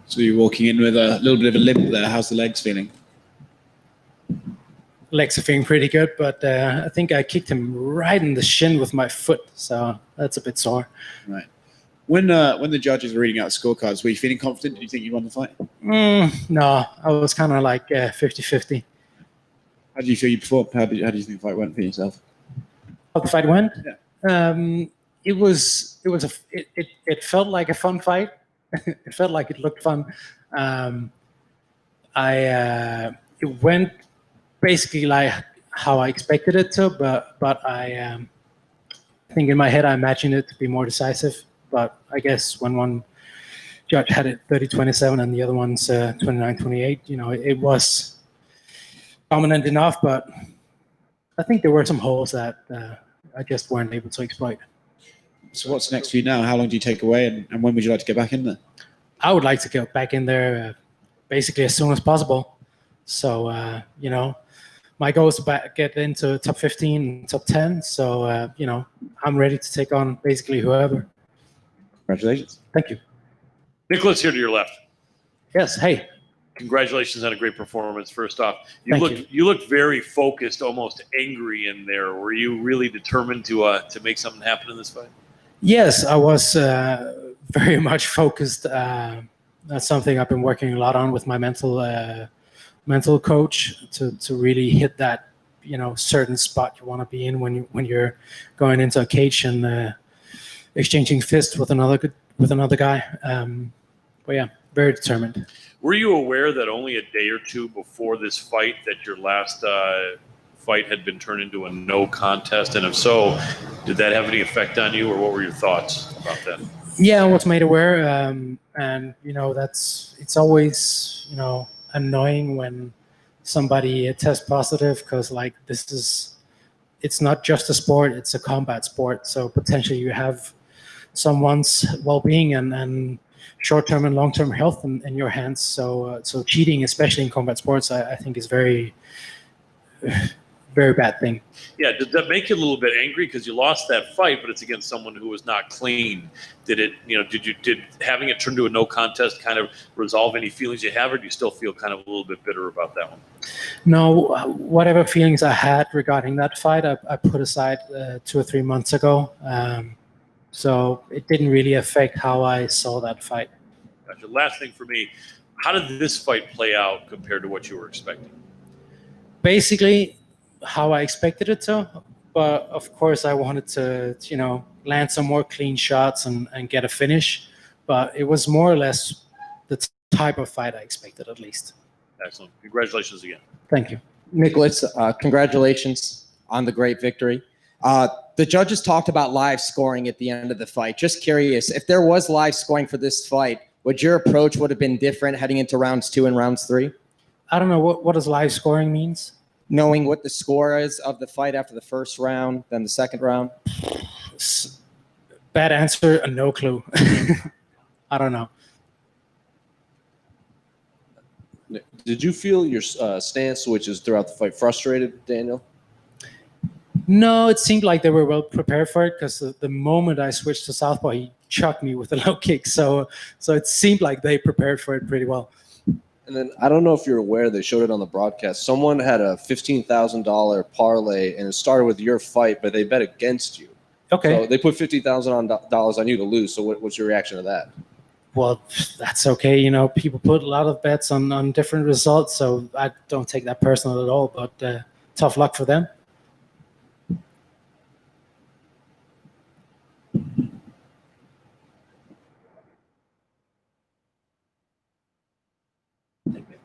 So you're walking in with a little bit of a limp there. How's the legs feeling? Legs are feeling pretty good, but I think I kicked him right in the shin with my foot, so that's a bit sore. Right. When the judges were reading out scorecards, were you feeling confident? Did you think you won the fight? No, I was kind of like 50-50. How did you feel you performed? How do you think the fight went for yourself? How the fight went? Yeah. It felt like a fun fight. It felt like it looked fun. It went basically like how I expected it to, but I think in my head I imagined it to be more decisive. But I guess when one judge had it 30-27 and the other one's 29-28, it was dominant enough. But I think there were some holes that I just weren't able to exploit. So what's next for you now? How long do you take away, and when would you like to get back in there? I would like to get back in there basically as soon as possible. So, my goal is to get into top 15, top 10. So, I'm ready to take on basically whoever. Congratulations. Thank you. Nicolas, here to your left. Yes. Hey. Congratulations on a great performance. First off, Thank you looked very focused, almost angry in there. Were you really determined to make something happen in this fight? Yes, I was very much focused. That's something I've been working a lot on with my mental coach to really hit that certain spot you want to be in when you're going into a cage and exchanging fists with another guy. But yeah, very determined. Were you aware that only a day or two before this fight that your last fight had been turned into a no contest? And if so, did that have any effect on you, or what were your thoughts about that? Yeah, I was made aware, and it's always annoying when somebody tests positive, because it's not just a sport, it's a combat sport, so potentially you have someone's well-being and short-term and long-term health in your hands. So cheating, especially in combat sports, I think is very very bad thing. Yeah, did that make you a little bit angry because you lost that fight, but it's against someone who was not clean? Did having it turn to a no contest kind of resolve any feelings you have, or do you still feel kind of a little bit bitter about that one? No, whatever feelings I had regarding that fight, I put aside 2 or 3 months ago. So it didn't really affect how I saw that fight. Gotcha. Last thing for me, how did this fight play out compared to what you were expecting? Basically, how I expected it to, but of course I wanted to, land some more clean shots and get a finish. But it was more or less the type of fight I expected, at least. Excellent. Congratulations again. Thank you. Nicolas, congratulations on the great victory. The judges talked about live scoring at the end of the fight. Just curious, if there was live scoring for this fight, would your approach would have been different heading into rounds 2 and rounds 3? I don't know what does live scoring means. Knowing what the score is of the fight after the first round, then the second round? Bad answer, no clue. I don't know. Did you feel your stance switches throughout the fight frustrated, Daniel? No, it seemed like they were well prepared for it, because the moment I switched to southpaw, he chucked me with a low kick. So it seemed like they prepared for it pretty well. And then I don't know if you're aware, they showed it on the broadcast. Someone had a $15,000 parlay, and it started with your fight, but they bet against you. Okay. So they put $50,000 on you to lose. So what's your reaction to that? Well, that's okay. People put a lot of bets on different results, so I don't take that personal at all. But tough luck for them. Thank you.